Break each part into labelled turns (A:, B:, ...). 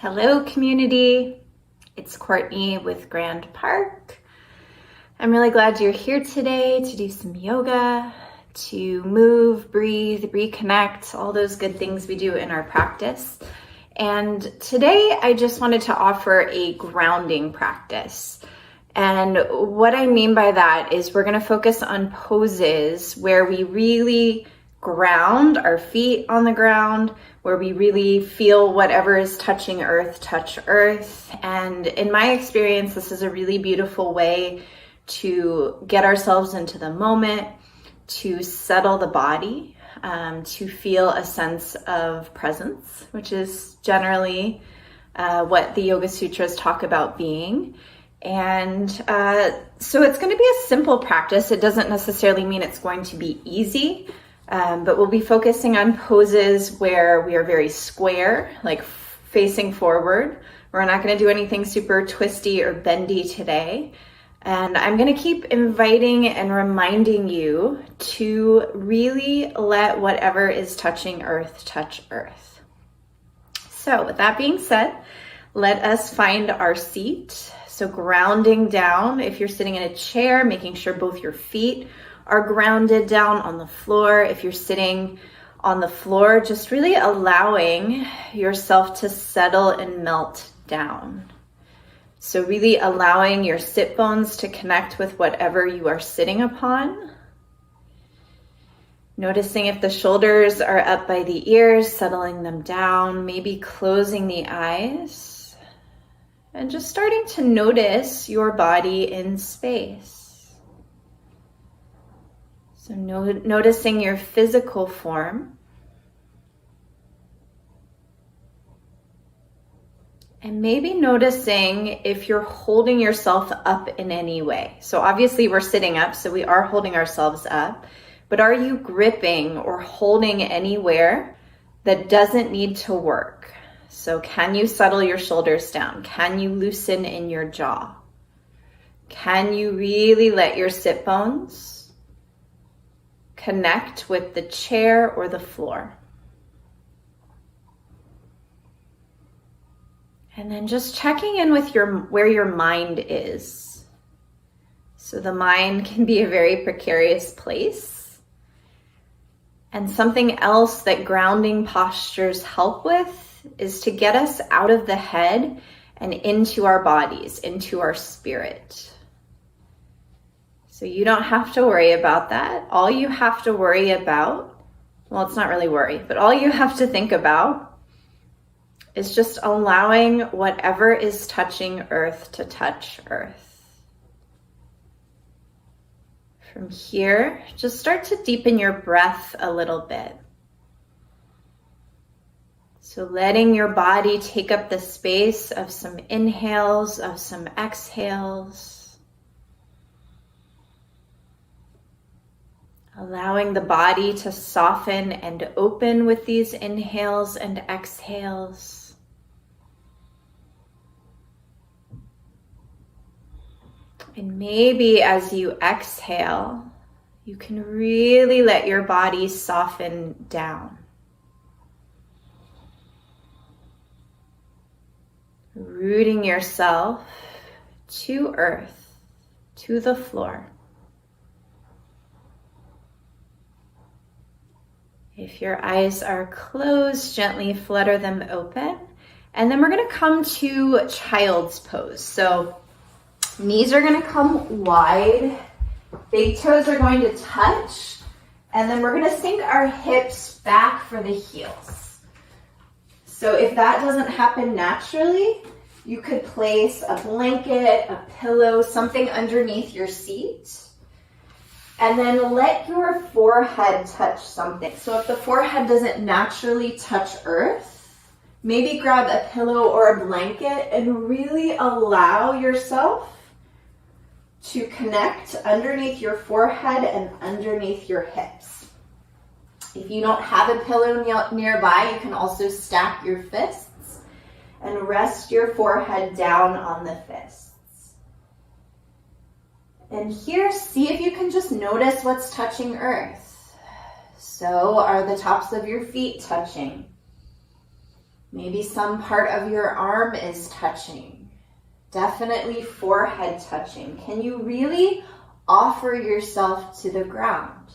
A: Hello, community. It's Courtney with Grand Park. I'm really glad you're here today to do some yoga, to move, breathe, reconnect, all those good things we do in our practice. And today I just wanted to offer a grounding practice. And what I mean by that is we're going to focus on poses where we really ground our feet on the ground, where we really feel whatever is touching earth, touch earth. And in my experience, this is a really beautiful way to get ourselves into the moment, to settle the body, to feel a sense of presence, which is generally what the Yoga Sutras talk about being. And so it's going to be a simple practice. It doesn't necessarily mean it's going to be easy. But we'll be focusing on poses where we are very square, like facing forward. We're not going to do anything super twisty or bendy today. And I'm going to keep inviting and reminding you to really let whatever is touching earth touch earth. So with that being said, let us find our seat. So grounding down, if you're sitting in a chair, making sure both your feet are grounded down on the floor. If you're sitting on the floor, just really allowing yourself to settle and melt down. So really allowing your sit bones to connect with whatever you are sitting upon. Noticing if the shoulders are up by the ears, settling them down, maybe closing the eyes, and just starting to notice your body in space. So noticing your physical form. And maybe noticing if you're holding yourself up in any way. So obviously we're sitting up, so we are holding ourselves up. But are you gripping or holding anywhere that doesn't need to work? So can you settle your shoulders down? Can you loosen in your jaw? Can you really let your sit bones connect with the chair or the floor? And then just checking in with where your mind is. So the mind can be a very precarious place. And something else that grounding postures help with is to get us out of the head and into our bodies, into our spirit. So you don't have to worry about that. All you have to worry about, well, it's not really worry, but all you have to think about is just allowing whatever is touching earth to touch earth. From here, just start to deepen your breath a little bit. So letting your body take up the space of some inhales, of some exhales. Allowing the body to soften and open with these inhales and exhales. And maybe as you exhale, you can really let your body soften down. Rooting yourself to earth, to the floor. If your eyes are closed, gently flutter them open. And then we're going to come to child's pose. So knees are going to come wide. Big toes are going to touch. And then we're going to sink our hips back for the heels. So if that doesn't happen naturally, you could place a blanket, a pillow, something underneath your seat. And then let your forehead touch something. So if the forehead doesn't naturally touch earth, maybe grab a pillow or a blanket and really allow yourself to connect underneath your forehead and underneath your hips. If you don't have a pillow nearby, you can also stack your fists and rest your forehead down on the fists. And here, see if you can just notice what's touching earth. So are the tops of your feet touching? Maybe some part of your arm is touching. Definitely forehead touching. Can you really offer yourself to the ground?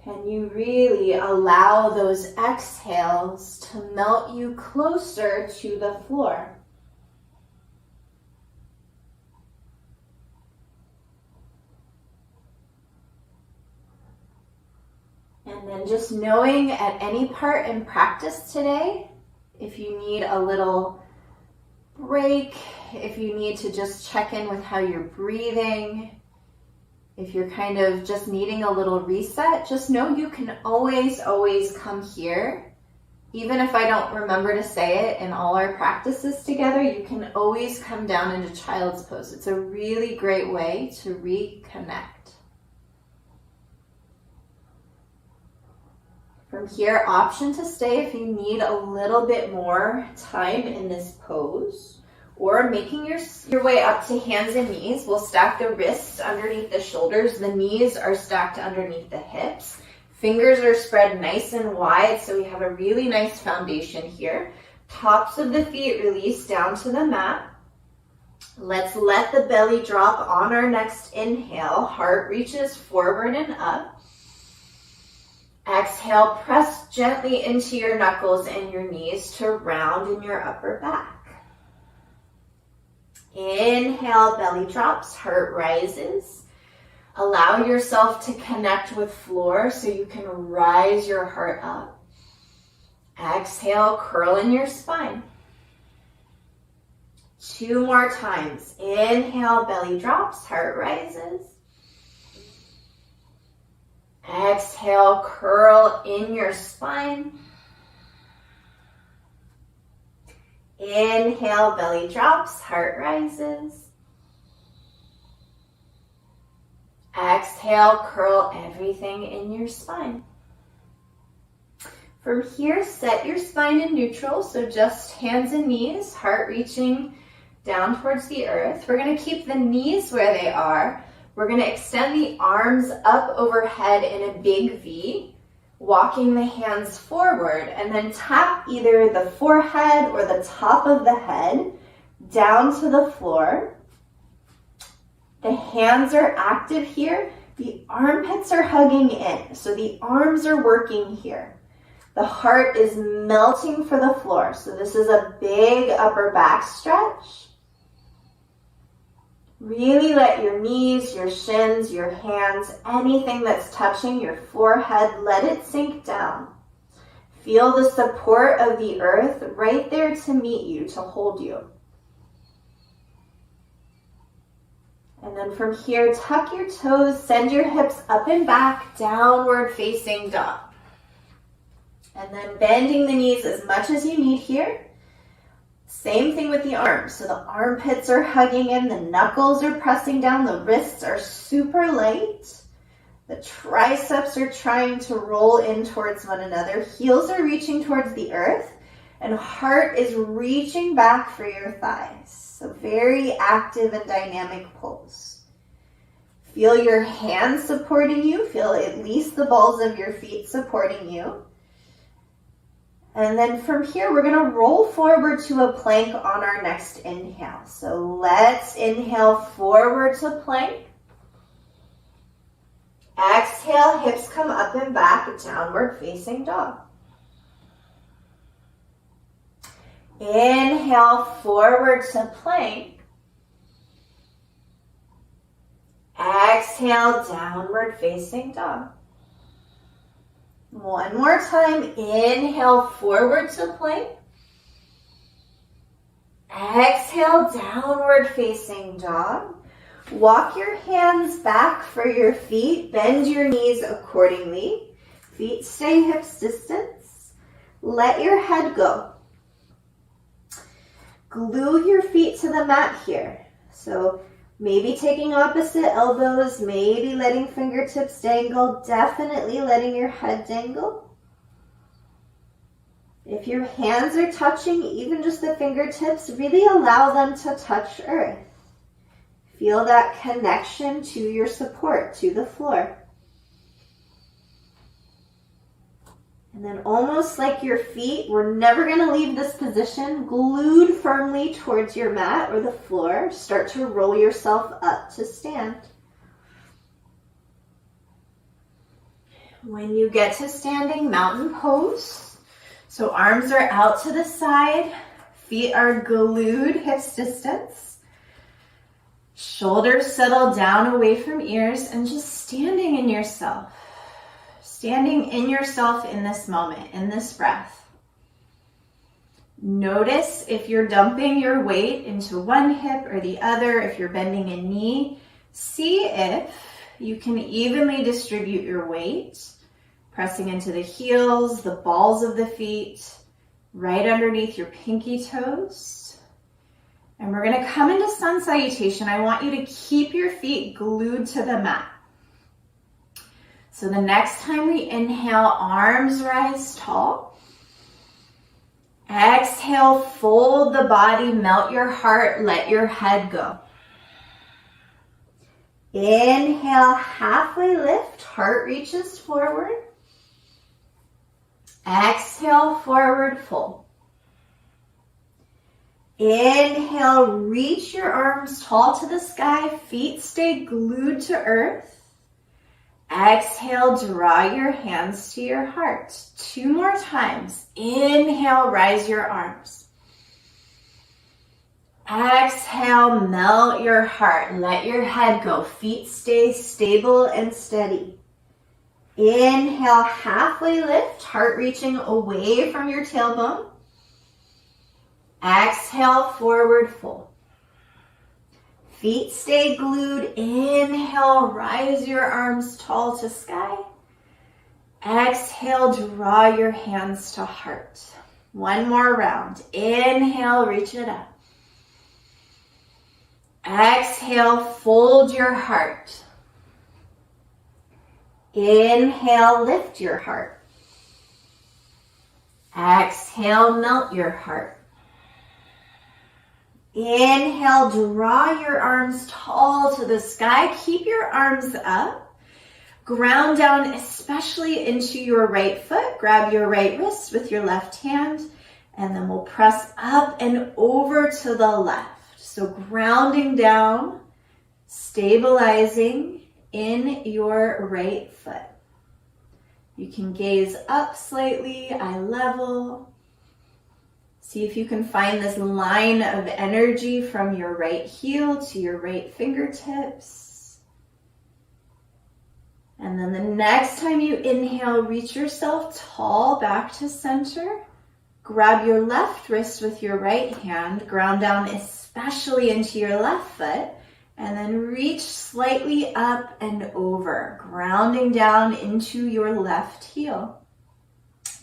A: Can you really allow those exhales to melt you closer to the floor? And then just knowing at any part in practice today, if you need a little break, if you need to just check in with how you're breathing, if you're kind of just needing a little reset, just know you can always come here. Even if I don't remember to say it in all our practices together, you can always come down into child's pose. It's a really great way to reconnect. From here, option to stay if you need a little bit more time in this pose, or making your way up to hands and knees. We'll stack the wrists underneath the shoulders. The knees are stacked underneath the hips. Fingers are spread nice and wide, so we have a really nice foundation here. Tops of the feet release down to the mat. Let's let the belly drop on our next inhale. Heart reaches forward and up. Exhale, press gently into your knuckles and your knees to round in your upper back. Inhale, belly drops, heart rises. Allow yourself to connect with floor so you can rise your heart up. Exhale, curl in your spine. 2 more times. Inhale, belly drops, heart rises. Exhale, curl in your spine. Inhale, belly drops, heart rises. Exhale, curl everything in your spine. From here, set your spine in neutral, so just hands and knees, heart reaching down towards the earth. We're going to keep the knees where they are. We're going to extend the arms up overhead in a big V, walking the hands forward, and then tap either the forehead or the top of the head down to the floor. The hands are active here. The armpits are hugging in, so the arms are working here. The heart is melting for the floor, so this is a big upper back stretch. Really let your knees, your shins, your hands, anything that's touching your forehead, let it sink down. Feel the support of the earth right there to meet you, to hold you. And then from here, tuck your toes, send your hips up and back, downward facing dog. And then bending the knees as much as you need here. Same thing with the arms. So the armpits are hugging in, the knuckles are pressing down, the wrists are super light. The triceps are trying to roll in towards one another. Heels are reaching towards the earth, and heart is reaching back for your thighs. So very active and dynamic pose. Feel your hands supporting you. Feel at least the balls of your feet supporting you. And then from here, we're going to roll forward to a plank on our next inhale. So let's inhale forward to plank. Exhale, hips come up and back, downward facing dog. Inhale forward to plank. Exhale, downward facing dog. One more time. Inhale forward to plank. Exhale, downward facing dog. Walk your hands back for your feet. Bend your knees accordingly. Feet stay hips distance. Let your head go. Glue your feet to the mat here. So maybe taking opposite elbows, maybe letting fingertips dangle, definitely letting your head dangle. If your hands are touching, even just the fingertips, really allow them to touch earth. Feel that connection to your support, to the floor. And then almost like your feet, we're never going to leave this position, glued firmly towards your mat or the floor. Start to roll yourself up to stand. When you get to standing mountain pose, so arms are out to the side, feet are glued hips distance, shoulders settle down away from ears, and just standing in yourself. Standing in yourself in this moment, in this breath. Notice if you're dumping your weight into one hip or the other, if you're bending a knee. See if you can evenly distribute your weight, pressing into the heels, the balls of the feet, right underneath your pinky toes. And we're going to come into sun salutation. I want you to keep your feet glued to the mat. So the next time we inhale, arms rise tall. Exhale, fold the body, melt your heart, let your head go. Inhale, halfway lift, heart reaches forward. Exhale, forward fold. Inhale, reach your arms tall to the sky, feet stay glued to earth. Exhale, draw your hands to your heart. 2 more times. Inhale, rise your arms. Exhale, melt your heart. Let your head go. Feet stay stable and steady. Inhale, halfway lift, heart reaching away from your tailbone. Exhale, forward fold. Feet stay glued. Inhale, rise your arms tall to sky. Exhale, draw your hands to heart. 1 more round. Inhale, reach it up. Exhale, fold your heart. Inhale, lift your heart. Exhale, melt your heart. Inhale, draw your arms tall to the sky. Keep your arms up. Ground down, especially into your right foot. Grab your right wrist with your left hand, and then we'll press up and over to the left. So grounding down, stabilizing in your right foot. You can gaze up slightly, eye level. See if you can find this line of energy from your right heel to your right fingertips. And then the next time you inhale, reach yourself tall back to center. Grab your left wrist with your right hand, ground down especially into your left foot, and then reach slightly up and over, grounding down into your left heel.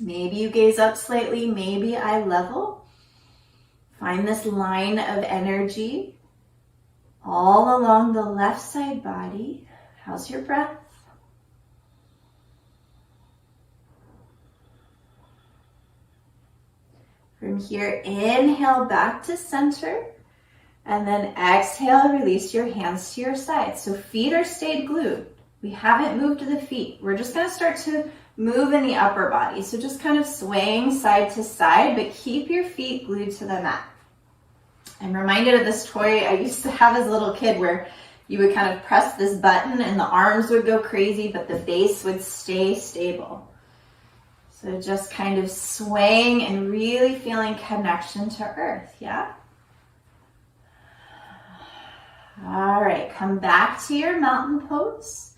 A: Maybe you gaze up slightly, maybe eye level. Find this line of energy all along the left side body. How's your breath? From here, inhale back to center, and then exhale, release your hands to your sides. So feet are stayed glued. We haven't moved the feet. We're just gonna start to move in the upper body. So just kind of swaying side to side, but keep your feet glued to the mat. I'm reminded of this toy I used to have as a little kid where you would kind of press this button and the arms would go crazy, but the base would stay stable. So just kind of swaying and really feeling connection to earth, yeah? All right, come back to your mountain pose.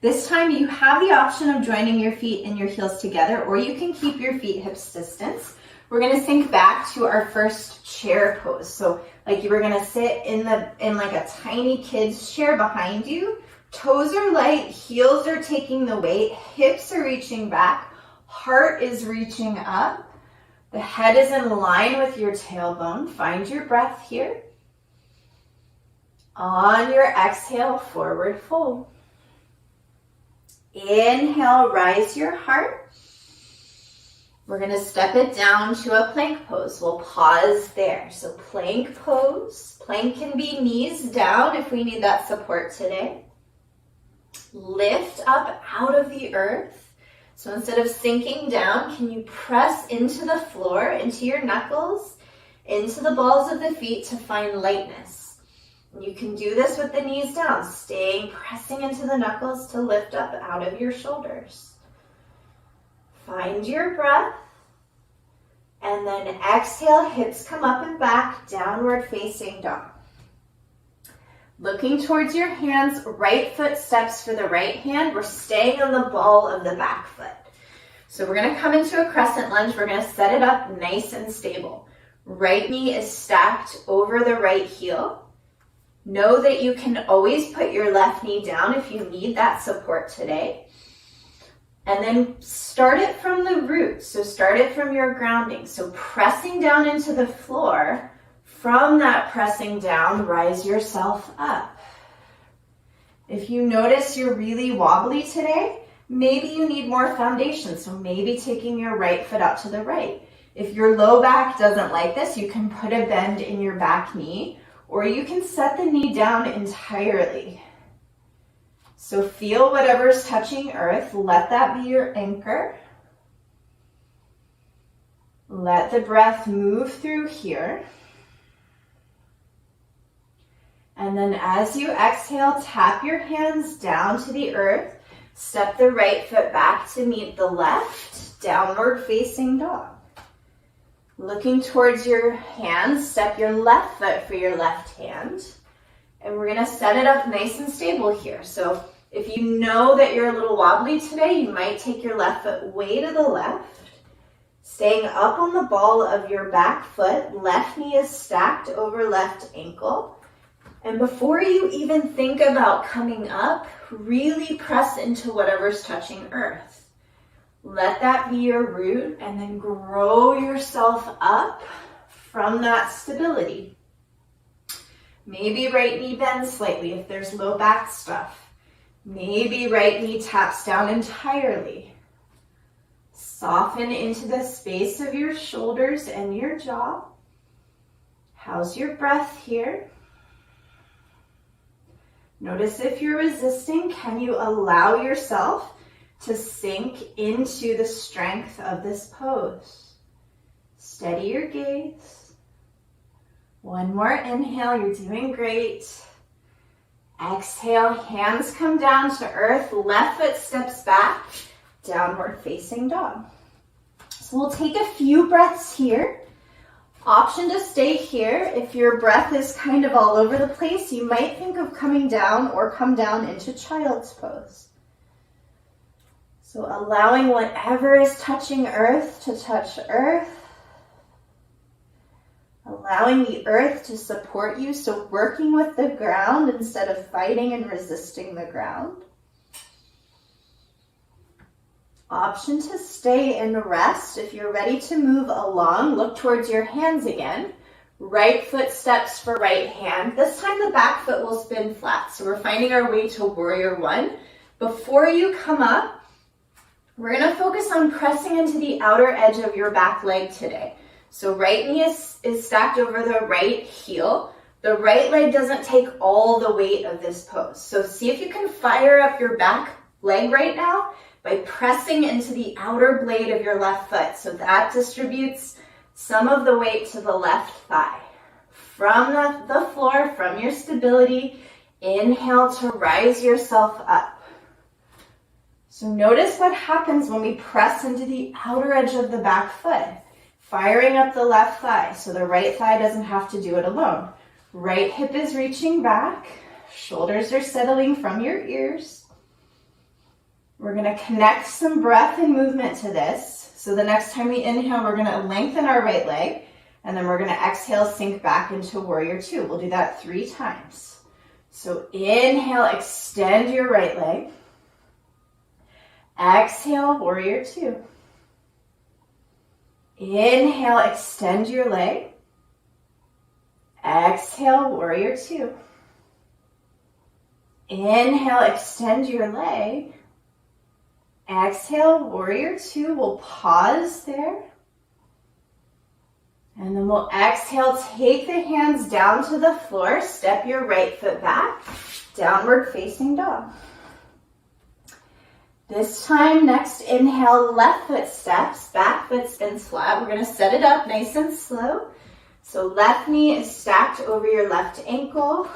A: This time you have the option of joining your feet and your heels together, or you can keep your feet hips distance. We're gonna sink back to our first chair pose. So like you were gonna sit in like a tiny kid's chair behind you. Toes are light, heels are taking the weight, hips are reaching back, heart is reaching up. The head is in line with your tailbone. Find your breath here. On your exhale, forward fold. Inhale, rise your heart. We're going to step it down to a plank pose. We'll pause there. So plank pose. Plank can be knees down if we need that support today. Lift up out of the earth. So instead of sinking down, can you press into the floor, into your knuckles, into the balls of the feet to find lightness? You can do this with the knees down, pressing into the knuckles to lift up out of your shoulders. Find your breath, and then exhale, hips come up and back, downward facing dog. Looking towards your hands, right foot steps for the right hand. We're staying on the ball of the back foot. So we're gonna come into a crescent lunge. We're gonna set it up nice and stable. Right knee is stacked over the right heel. Know that you can always put your left knee down if you need that support today. And then start it from the root. So start it from your grounding. So pressing down into the floor. From that pressing down, rise yourself up. If you notice you're really wobbly today, maybe you need more foundation. So maybe taking your right foot out to the right. If your low back doesn't like this, you can put a bend in your back knee, or you can set the knee down entirely. So feel whatever's touching earth. Let that be your anchor. Let the breath move through here. And then as you exhale, tap your hands down to the earth. Step the right foot back to meet the left, downward facing dog. Looking towards your hands, step your left foot for your left hand. And we're gonna set it up nice and stable here. So if you know that you're a little wobbly today, you might take your left foot way to the left. Staying up on the ball of your back foot, left knee is stacked over left ankle. And before you even think about coming up, really press into whatever's touching earth. Let that be your root, and then grow yourself up from that stability. Maybe right knee bends slightly if there's low back stuff. Maybe right knee taps down entirely. Soften into the space of your shoulders and your jaw. How's your breath here? Notice if you're resisting, can you allow yourself to sink into the strength of this pose? Steady your gaze. One more inhale, you're doing great. Exhale, hands come down to earth, left foot steps back, downward facing dog. So we'll take a few breaths here. Option to stay here. If your breath is kind of all over the place, you might think of coming down or come down into child's pose. So allowing whatever is touching earth to touch earth. Allowing the earth to support you, so working with the ground instead of fighting and resisting the ground. Option to stay and rest. If you're ready to move along, look towards your hands again. Right foot steps for right hand. This time the back foot will spin flat. So we're finding our way to warrior one. Before you come up, we're gonna focus on pressing into the outer edge of your back leg today. So right knee is stacked over the right heel. The right leg doesn't take all the weight of this pose. So see if you can fire up your back leg right now by pressing into the outer blade of your left foot. So that distributes some of the weight to the left thigh. From the floor, from your stability, inhale to rise yourself up. So notice what happens when we press into the outer edge of the back foot, firing up the left thigh so the right thigh doesn't have to do it alone. Right hip is reaching back, shoulders are settling from your ears. We're gonna connect some breath and movement to this. So the next time we inhale, we're gonna lengthen our right leg, and then we're gonna exhale, sink back into warrior two. We'll do that 3 times. So inhale, extend your right leg. Exhale, warrior two. Inhale, extend your leg. Exhale, warrior two. Inhale, extend your leg. Exhale, warrior two. We'll pause there. And then we'll exhale, take the hands down to the floor, step your right foot back, downward facing dog. This time, next inhale, left foot steps, back foot spins flat. We're gonna set it up nice and slow. So left knee is stacked over your left ankle.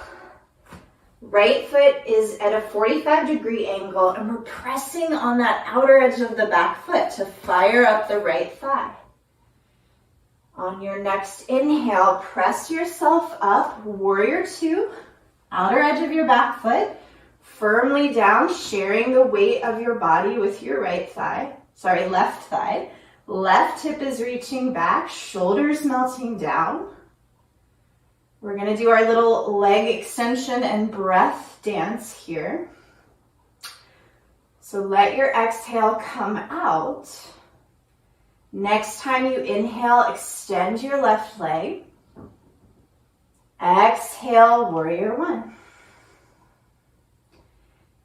A: Right foot is at a 45-degree angle, and we're pressing on that outer edge of the back foot to fire up the right thigh. On your next inhale, press yourself up, warrior two, outer edge of your back foot, firmly down, sharing the weight of your body with your left thigh. Left hip is reaching back, shoulders melting down. We're gonna do our little leg extension and breath dance here. So let your exhale come out. Next time you inhale, extend your left leg. Exhale, warrior one.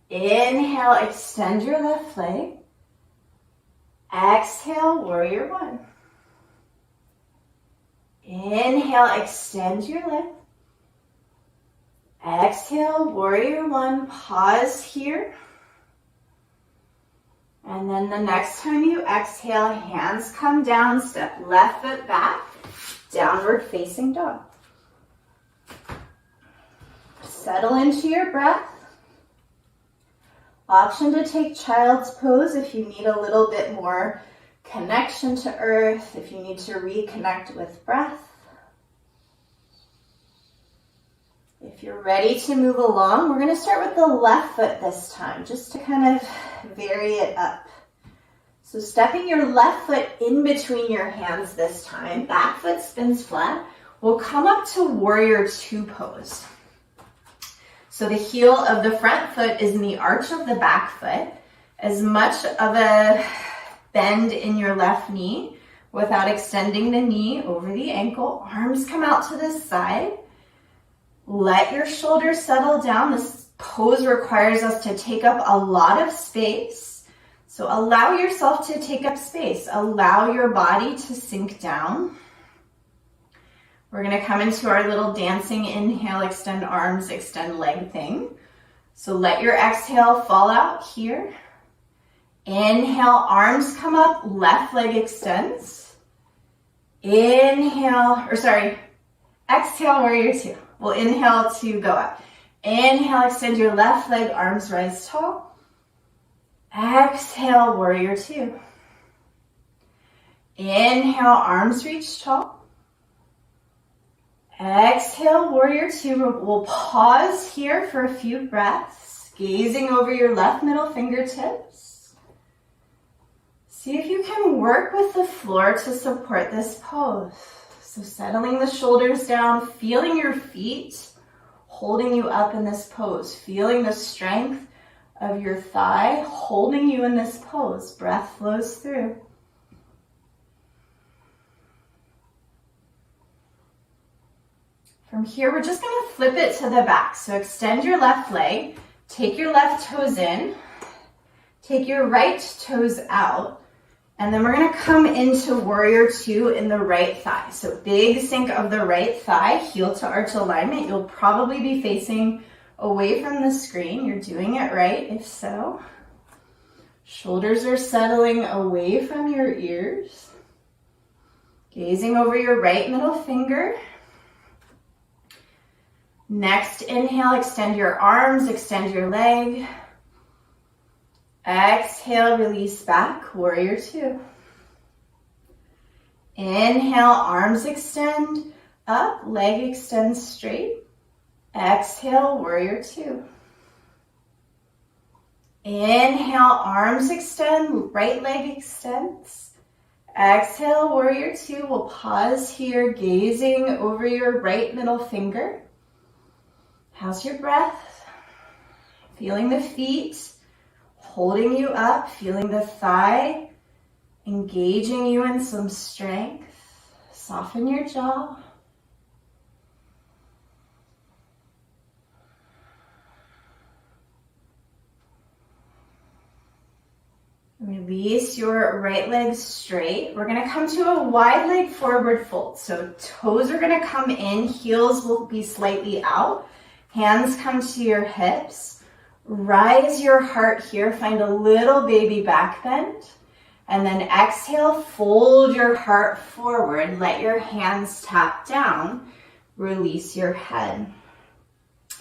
A: Inhale, extend your left leg. Exhale, warrior one. Inhale, extend your leg. Exhale, warrior one. Pause here. And then the next time you exhale, hands come down, step left foot back, downward facing dog. Settle into your breath. Option to take child's pose if you need a little bit more connection to earth, if you need to reconnect with breath. If you're ready to move along, we're going to start with the left foot this time, just to kind of vary it up. So stepping your left foot in between your hands this time, back foot spins flat. We'll come up to warrior two pose. So the heel of the front foot is in the arch of the back foot. As much of a bend in your left knee without extending the knee over the ankle. Arms come out to the side. Let your shoulders settle down. This pose requires us to take up a lot of space. So allow yourself to take up space. Allow your body to sink down. We're going to come into our little dancing inhale, extend arms, extend leg thing. So let your exhale fall out here. Inhale, arms come up, left leg extends. Exhale, warrior two. We'll inhale to go up. Inhale, extend your left leg, arms rise tall. Exhale, warrior two. Inhale, arms reach tall. Exhale, warrior two. We'll pause here for a few breaths, gazing over your left middle fingertips. See if you can work with the floor to support this pose. So settling the shoulders down, feeling your feet holding you up in this pose, feeling the strength of your thigh holding you in this pose. Breath flows through. From here, we're just going to flip it to the back. So extend your left leg, take your left toes in, take your right toes out, and then we're going to come into warrior two in the right thigh. So big sink of the right thigh, heel to arch alignment. You'll probably be facing away from the screen. You're doing it right, if so. Shoulders are settling away from your ears. Gazing over your right middle finger. Next inhale, extend your arms, extend your leg. Exhale, release back, warrior two. Inhale, arms extend up, leg extends straight. Exhale, warrior two. Inhale, arms extend, right leg extends. Exhale, warrior two. We'll pause here, gazing over your right middle finger. How's your breath? Feeling the feet holding you up, feeling the thigh engaging you in some strength. Soften your jaw. Release your right leg straight. We're going to come to a wide leg forward fold. So toes are going to come in, heels will be slightly out. Hands come to your hips. Rise your heart here, find a little baby back bend, and then exhale, fold your heart forward, let your hands tap down, release your head.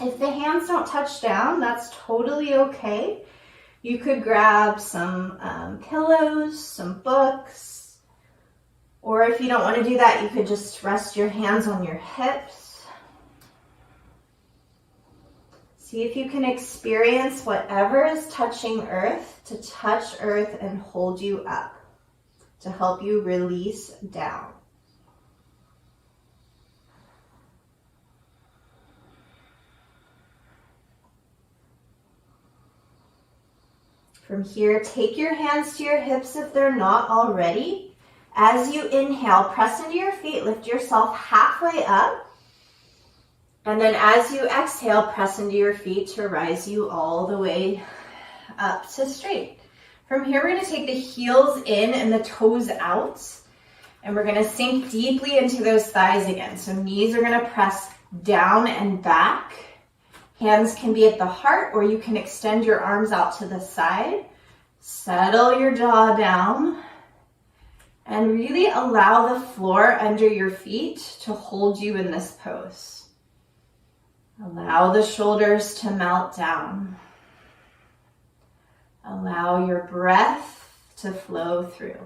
A: If the hands don't touch down, that's totally okay. You could grab some pillows, some books, or if you don't want to do that, you could just rest your hands on your hips. See if you can experience whatever is touching earth to touch earth and hold you up, to help you release down. From here, take your hands to your hips if they're not already. As you inhale, press into your feet, lift yourself halfway up. And then as you exhale, press into your feet to rise you all the way up to straight. From here, we're going to take the heels in and the toes out. And we're going to sink deeply into those thighs again. So knees are going to press down and back. Hands can be at the heart, or you can extend your arms out to the side. Settle your jaw down. And really allow the floor under your feet to hold you in this pose. Allow the shoulders to melt down. Allow your breath to flow through.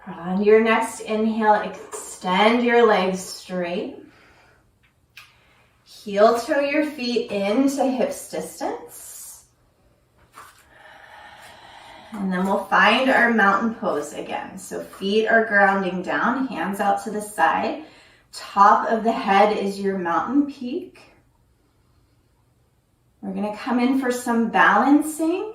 A: On your next inhale, extend your legs straight. Heel toe your feet into hips distance. And then we'll find our mountain pose again. So feet are grounding down, hands out to the side. Top of the head is your mountain peak. We're going to come in for some balancing.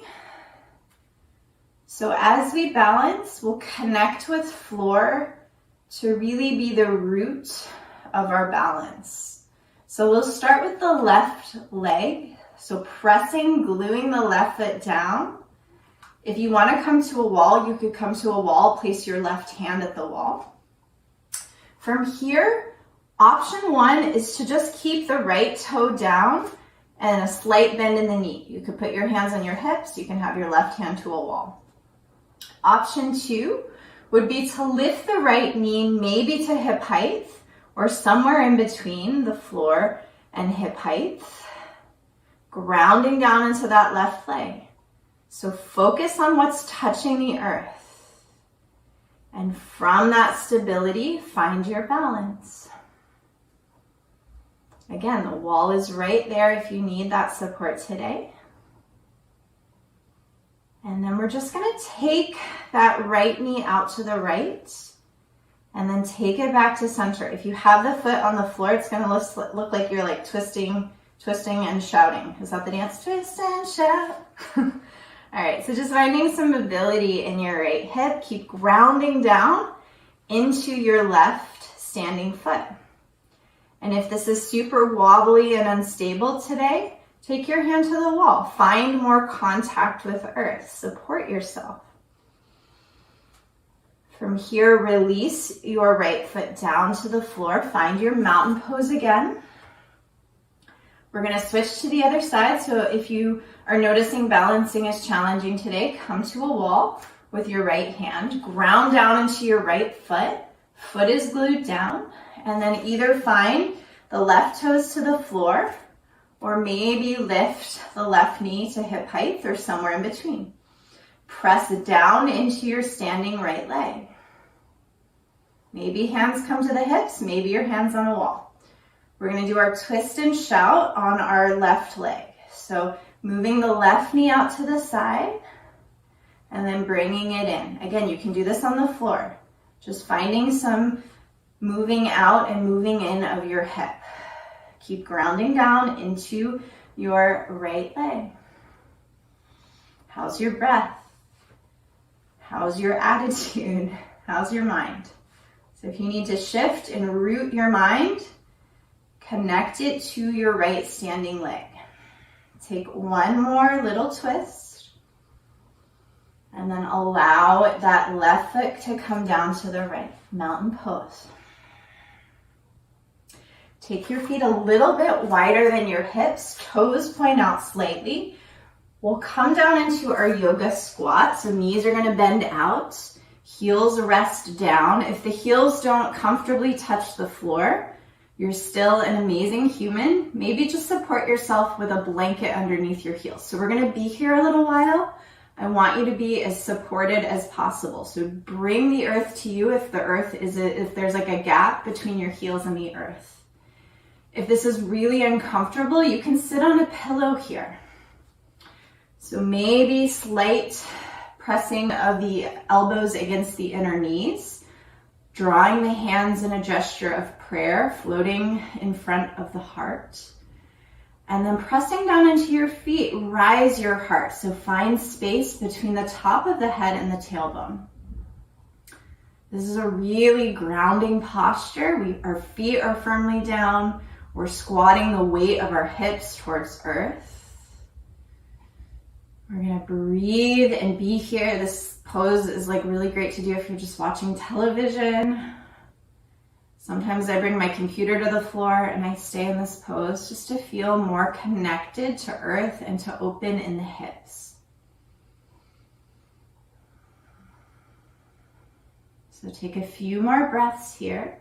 A: So as we balance, we'll connect with floor to really be the root of our balance. So we'll start with the left leg. So pressing, gluing the left foot down. If you want to come to a wall, you could come to a wall, place your left hand at the wall. From here, option one is to just keep the right toe down and a slight bend in the knee. You could put your hands on your hips, you can have your left hand to a wall. Option two would be to lift the right knee maybe to hip height or somewhere in between the floor and hip height, grounding down into that left leg. So focus on what's touching the earth. And from that stability, find your balance. Again, the wall is right there if you need that support today. And then we're just going to take that right knee out to the right and then take it back to center. If you have the foot on the floor, it's going to look like you're like twisting and shouting. Is that the dance? Twist and shout. All right, so just finding some mobility in your right hip. Keep grounding down into your left standing foot. And if this is super wobbly and unstable today, take your hand to the wall. Find more contact with earth. Support yourself. From here, release your right foot down to the floor. Find your mountain pose again. We're going to switch to the other side. So if you are noticing balancing is challenging today, come to a wall with your right hand. Ground down into your right foot. Foot is glued down. And then either find the left toes to the floor or maybe lift the left knee to hip height or somewhere in between. Press down into your standing right leg. Maybe hands come to the hips, maybe your hands on a wall. We're going to do our twist and shout on our left leg. So moving the left knee out to the side and then bringing it in. Again, you can do this on the floor. Just finding some moving out and moving in of your hip. Keep grounding down into your right leg. How's your breath? How's your attitude? How's your mind? So if you need to shift and root your mind, connect it to your right standing leg. Take one more little twist and then allow that left foot to come down to the right. Mountain pose. Take your feet a little bit wider than your hips, toes point out slightly. We'll come down into our yoga squat, so knees are gonna bend out, heels rest down. If the heels don't comfortably touch the floor, you're still an amazing human. Maybe just support yourself with a blanket underneath your heels. So we're gonna be here a little while. I want you to be as supported as possible. So bring the earth to you if there's like a gap between your heels and the earth. If this is really uncomfortable, you can sit on a pillow here. So maybe slight pressing of the elbows against the inner knees, drawing the hands in a gesture of prayer, floating in front of the heart. And then pressing down into your feet, rise your heart. So find space between the top of the head and the tailbone. This is a really grounding posture. Our feet are firmly down. We're squatting the weight of our hips towards earth. We're gonna breathe and be here. This pose is like really great to do if you're just watching television. Sometimes I bring my computer to the floor and I stay in this pose just to feel more connected to earth and to open in the hips. So take a few more breaths here.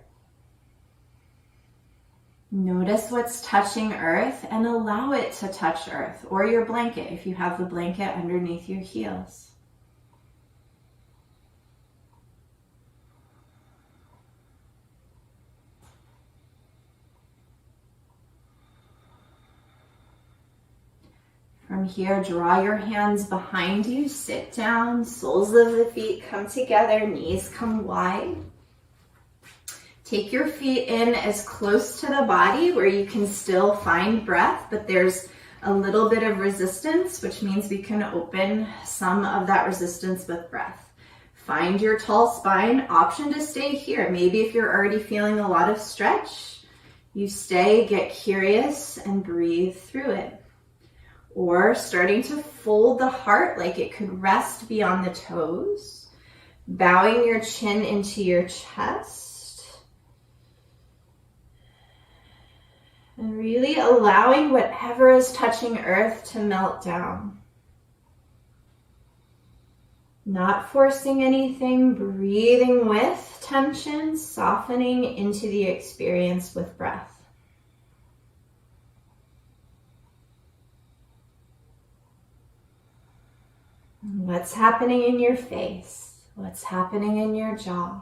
A: Notice what's touching earth and allow it to touch earth, or your blanket if you have the blanket underneath your heels. From here, draw your hands behind you, sit down, soles of the feet come together, knees come wide. Take your feet in as close to the body where you can still find breath, but there's a little bit of resistance, which means we can open some of that resistance with breath. Find your tall spine, option to stay here. Maybe if you're already feeling a lot of stretch, you stay, get curious, and breathe through it. Or starting to fold the heart like it could rest beyond the toes, bowing your chin into your chest, and really allowing whatever is touching earth to melt down. Not forcing anything, breathing with tension, softening into the experience with breath. What's happening in your face? What's happening in your jaw?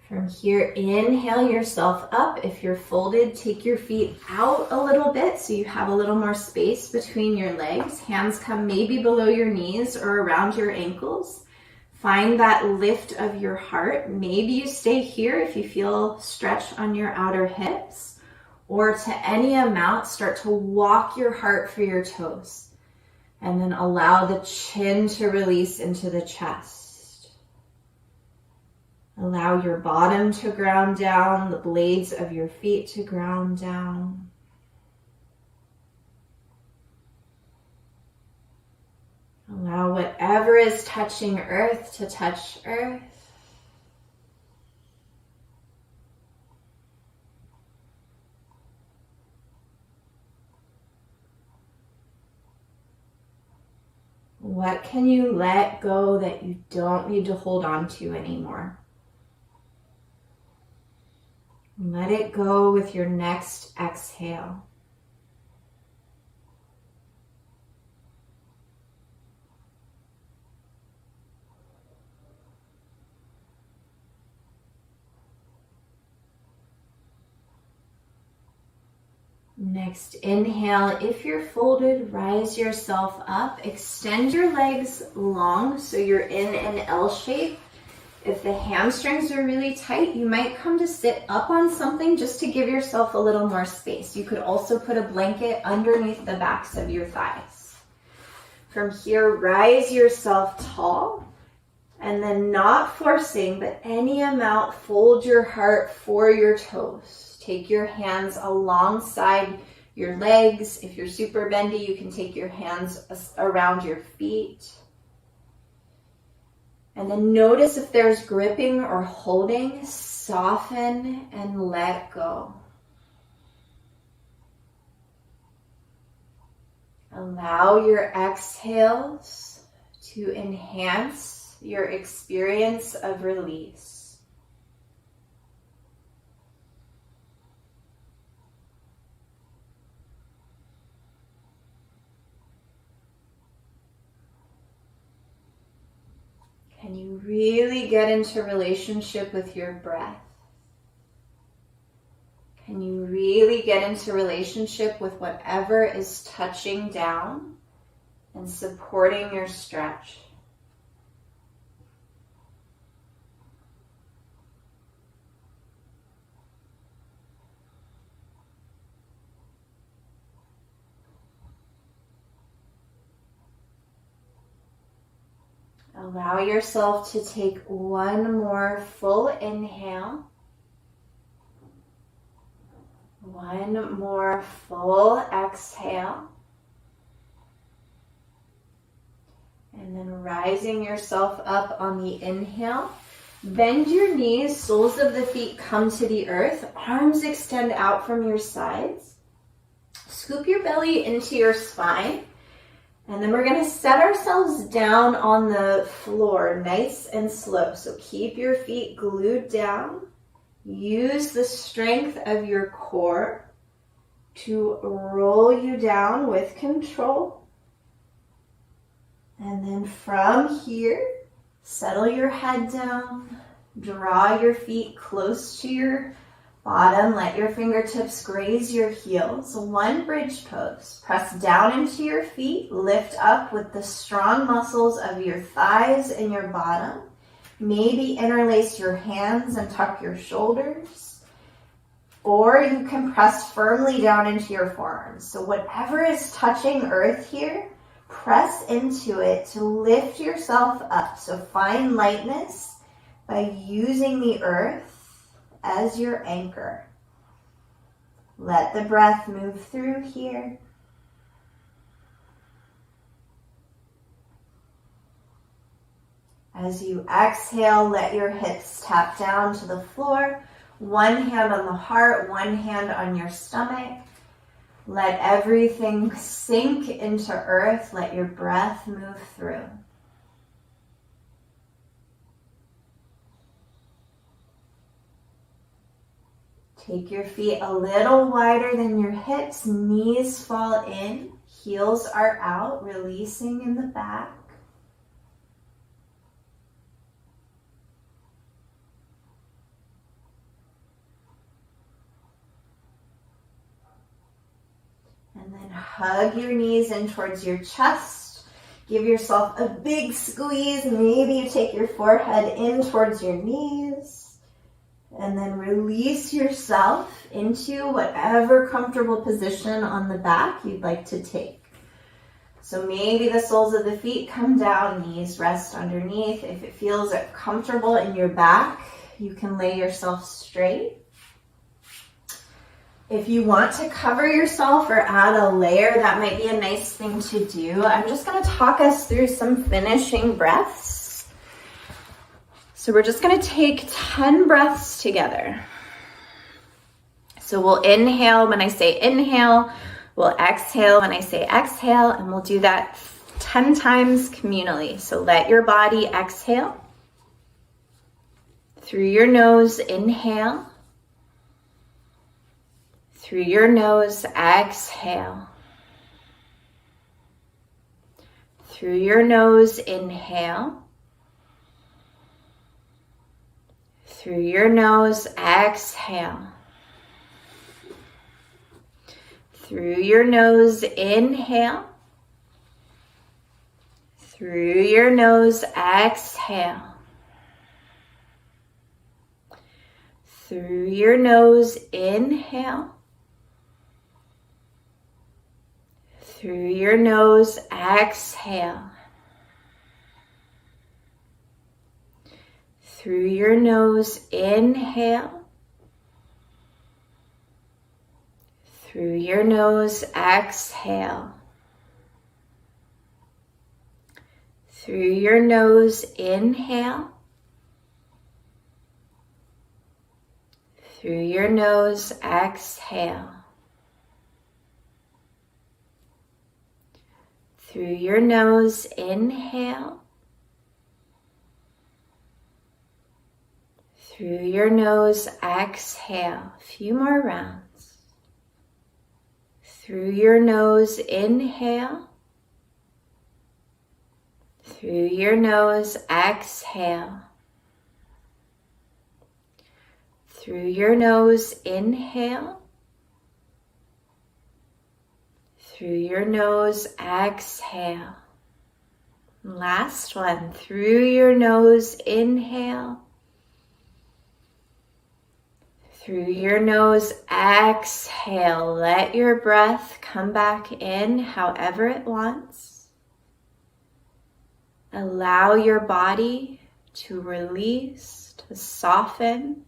A: From here, inhale yourself up. If you're folded, take your feet out a little bit so you have a little more space between your legs. Hands come maybe below your knees or around your ankles. Find that lift of your heart. Maybe you stay here if you feel stretch on your outer hips, or to any amount, start to walk your heart for your toes. And then allow the chin to release into the chest. Allow your bottom to ground down, the blades of your feet to ground down. Allow whatever is touching earth to touch earth. What can you let go that you don't need to hold on to anymore? Let it go with your next exhale. Next inhale, if you're folded, rise yourself up. Extend your legs long so you're in an L shape. If the hamstrings are really tight, you might come to sit up on something just to give yourself a little more space. You could also put a blanket underneath the backs of your thighs. From here, rise yourself tall, and then not forcing, but any amount, fold your heart for your toes. Take your hands alongside your legs. If you're super bendy, you can take your hands around your feet. And then notice if there's gripping or holding, soften and let go. Allow your exhales to enhance your experience of release. Can you really get into relationship with your breath? Can you really get into relationship with whatever is touching down and supporting your stretch? Allow yourself to take one more full inhale. One more full exhale. And then rising yourself up on the inhale. Bend your knees, soles of the feet come to the earth. Arms extend out from your sides. Scoop your belly into your spine. And then we're going to set ourselves down on the floor, nice and slow. So keep your feet glued down. Use the strength of your core to roll you down with control. And then from here, settle your head down. Draw your feet close to your bottom. Let your fingertips graze your heels. One bridge pose. Press down into your feet. Lift up with the strong muscles of your thighs and your bottom. Maybe interlace your hands and tuck your shoulders. Or you can press firmly down into your forearms. So whatever is touching earth here, press into it to lift yourself up. So find lightness by using the earth as your anchor. Let the breath move through here. As you exhale, let your hips tap down to the floor. One hand on the heart, one hand on your stomach. Let everything sink into earth. Let your breath move through. Take your feet a little wider than your hips. Knees fall in. Heels are out, releasing in the back. And then hug your knees in towards your chest. Give yourself a big squeeze. Maybe you take your forehead in towards your knees. And then release yourself into whatever comfortable position on the back you'd like to take. So maybe the soles of the feet come down, knees rest underneath. If it feels comfortable in your back, you can lay yourself straight. If you want to cover yourself or add a layer, that might be a nice thing to do. I'm just going to talk us through some finishing breaths. So we're just going to take 10 breaths together. So we'll inhale when I say inhale, we'll exhale when I say exhale, and we'll do that 10 times communally. So let your body exhale. Through your nose, inhale. Through your nose, exhale. Through your nose, inhale. Through your nose, exhale. Through your nose, inhale. Through your nose, exhale. Through your nose, inhale. Through your nose, exhale. Through your nose, inhale. Through your nose, exhale. Through your nose, inhale. Through your nose, exhale. Through your nose, inhale. Through your nose, exhale. A few more rounds. Through your nose, inhale. Through your nose, exhale. Through your nose, inhale. Through your nose, exhale. Last one. Through your nose, inhale. Through your nose, exhale. Let your breath come back in however it wants. Allow your body to release, to soften.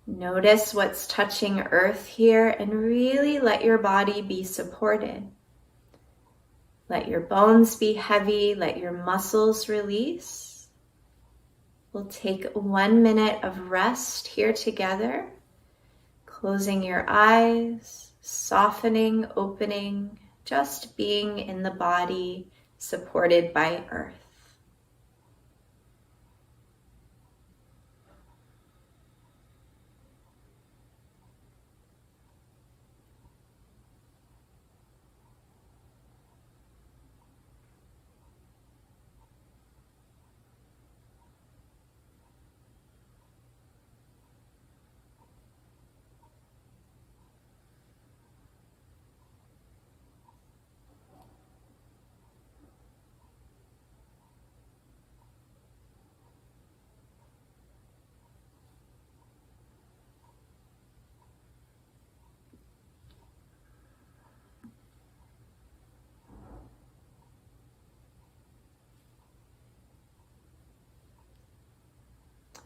A: Notice what's touching earth here and really let your body be supported. Let your bones be heavy, let your muscles release. We'll take 1 minute of rest here together, closing your eyes, softening, opening, just being in the body, supported by earth.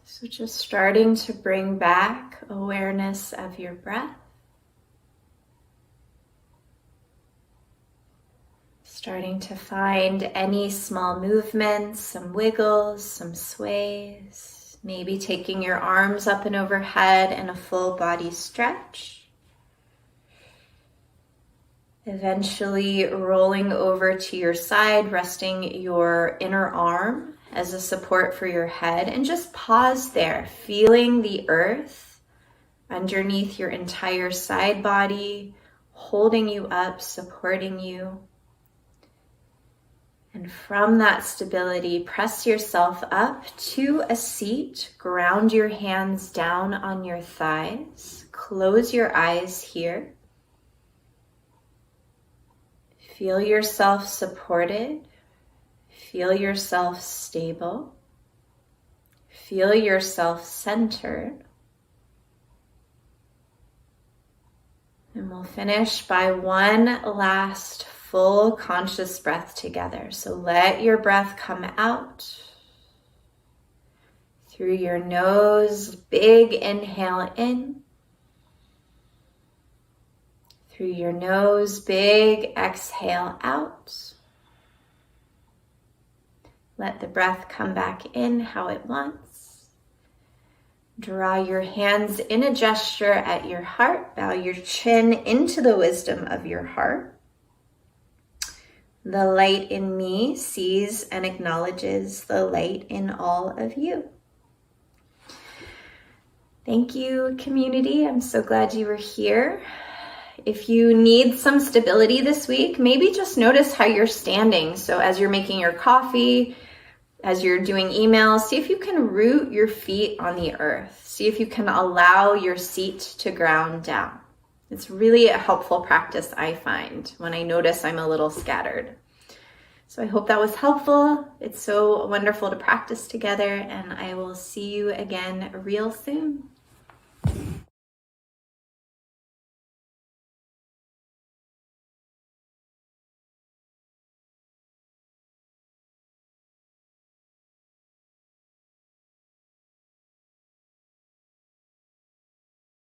A: So just starting to bring back awareness of your breath. Starting to find any small movements, some wiggles, some sways. Maybe taking your arms up and overhead in a full body stretch. Eventually rolling over to your side, resting your inner arm as a support for your head, and just pause there, feeling the earth underneath your entire side body, holding you up, supporting you. And from that stability, press yourself up to a seat, ground your hands down on your thighs, close your eyes here. Feel yourself supported. Feel yourself stable. Feel yourself centered. And we'll finish by one last full conscious breath together. So let your breath come out through your nose. Big inhale in. Through your nose, big exhale out. Let the breath come back in how it wants. Draw your hands in a gesture at your heart. Bow your chin into the wisdom of your heart. The light in me sees and acknowledges the light in all of you. Thank you, community. I'm so glad you were here. If you need some stability this week, maybe just notice how you're standing. So as you're making your coffee, as you're doing emails, see if you can root your feet on the earth. See if you can allow your seat to ground down. It's really a helpful practice, I find, when I notice I'm a little scattered. So I hope that was helpful. It's so wonderful to practice together, and I will see you again real soon.